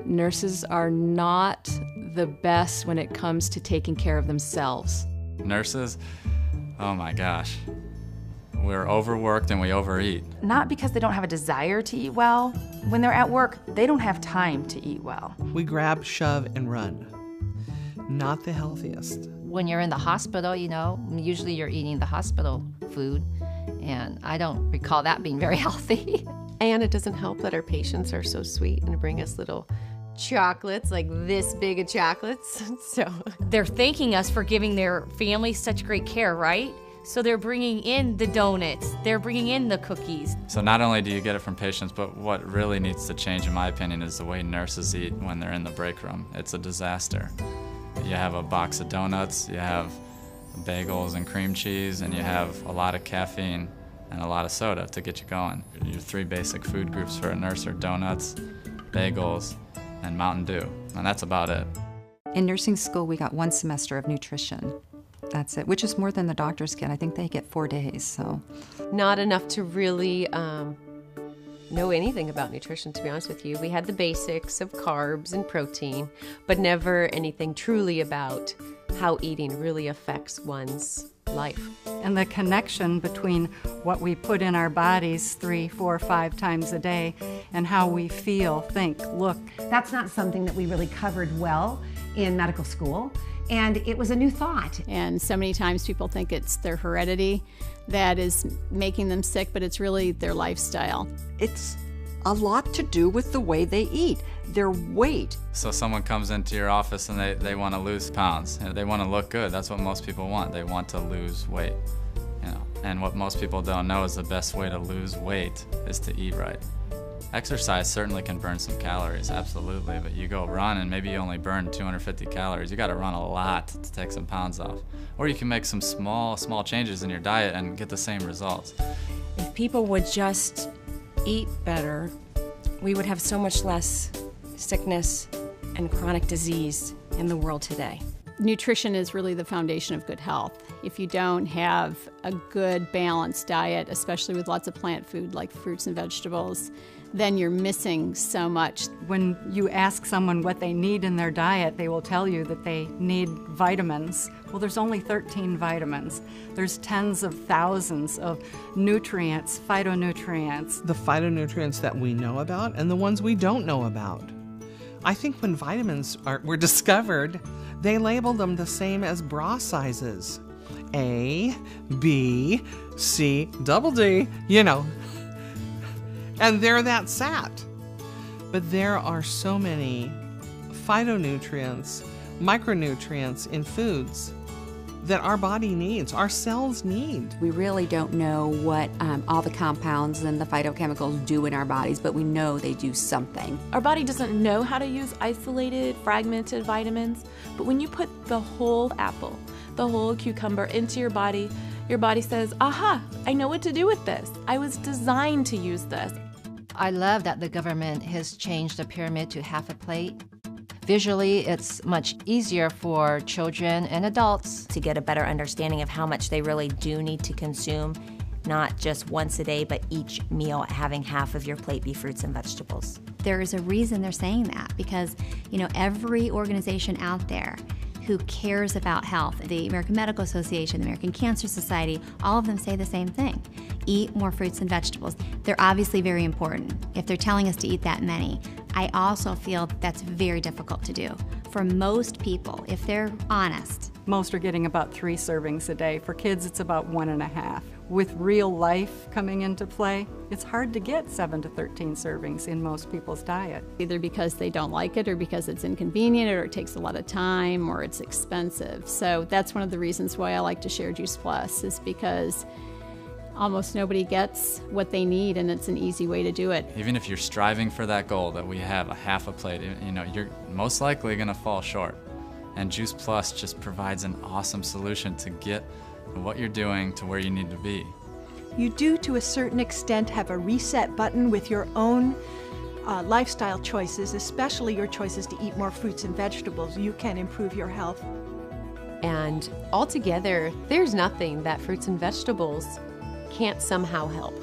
Nurses are not the best when it comes to taking care of themselves. Nurses, oh my gosh. We're overworked and we overeat. Not because they don't have a desire to eat well. When they're at work, they don't have time to eat well. We grab, shove, and run. Not the healthiest. When you're in the hospital, usually you're eating the hospital food, and I don't recall that being very healthy. And it doesn't help that our patients are so sweet and bring us little chocolates, like this big of chocolates. So they're thanking us for giving their families such great care, right? So they're bringing in the donuts, they're bringing in the cookies. So not only do you get it from patients, but what really needs to change, in my opinion, is the way nurses eat when they're in the break room. It's a disaster. You have a box of donuts, you have bagels and cream cheese, and you have a lot of caffeine and a lot of soda to get you going. Your three basic food groups for a nurse are donuts, bagels, and Mountain Dew, and that's about it. In nursing school, we got 1 semester of nutrition. That's it, which is more than the doctors get. I think they get 4 days, so. Not enough to really know anything about nutrition, to be honest with you. We had the basics of carbs and protein, but never anything truly about how eating really affects one's life. And the connection between what we put in our bodies 3, 4, 5 times a day and how we feel, think, look. That's not something that we really covered well in medical school. And it was a new thought. And so many times people think it's their heredity that is making them sick, but it's really their lifestyle. It's a lot to do with the way they eat, their weight. So someone comes into your office and they want to lose pounds. They want to look good. That's what most people want. They want to lose weight. And what most people don't know is the best way to lose weight is to eat right. Exercise certainly can burn some calories, absolutely, but you go run and maybe you only burn 250 calories. You got to run a lot to take some pounds off. Or you can make some small changes in your diet and get the same results. If people would just eat better, we would have so much less sickness and chronic disease in the world today. Nutrition is really the foundation of good health. If you don't have a good balanced diet, especially with lots of plant food like fruits and vegetables, then you're missing so much. When you ask someone what they need in their diet, they will tell you that they need vitamins. Well, there's only 13 vitamins. There's tens of thousands of nutrients, phytonutrients. The phytonutrients that we know about and the ones we don't know about. I think when vitamins were discovered, they labeled them the same as bra sizes. A, B, C, double D, And they're that sat. But there are so many phytonutrients, micronutrients in foods that our body needs, our cells need. We really don't know what all the compounds and the phytochemicals do in our bodies, but we know they do something. Our body doesn't know how to use isolated, fragmented vitamins, but when you put the whole apple, the whole cucumber into your body says, aha, I know what to do with this. I was designed to use this. I love that the government has changed the pyramid to half a plate. Visually, it's much easier for children and adults to get a better understanding of how much they really do need to consume, not just once a day, but each meal having half of your plate be fruits and vegetables. There is a reason they're saying that, because every organization out there who cares about health, the American Medical Association, the American Cancer Society, all of them say the same thing. Eat more fruits and vegetables. They're obviously very important. If they're telling us to eat that many, I also feel that's very difficult to do. For most people, if they're honest. Most are getting about 3 servings a day. For kids, it's about 1.5. With real life coming into play, it's hard to get 7 to 13 servings in most people's diet. Either because they don't like it, or because it's inconvenient, or it takes a lot of time, or it's expensive. So that's one of the reasons why I like to share Juice Plus, is because almost nobody gets what they need, and it's an easy way to do it. Even if you're striving for that goal that we have, a half a plate, you're most likely going to fall short. And Juice Plus just provides an awesome solution to get what you're doing to where you need to be. You do, to a certain extent, have a reset button with your own lifestyle choices, especially your choices to eat more fruits and vegetables. You can improve your health. And altogether, there's nothing that fruits and vegetables can't somehow help.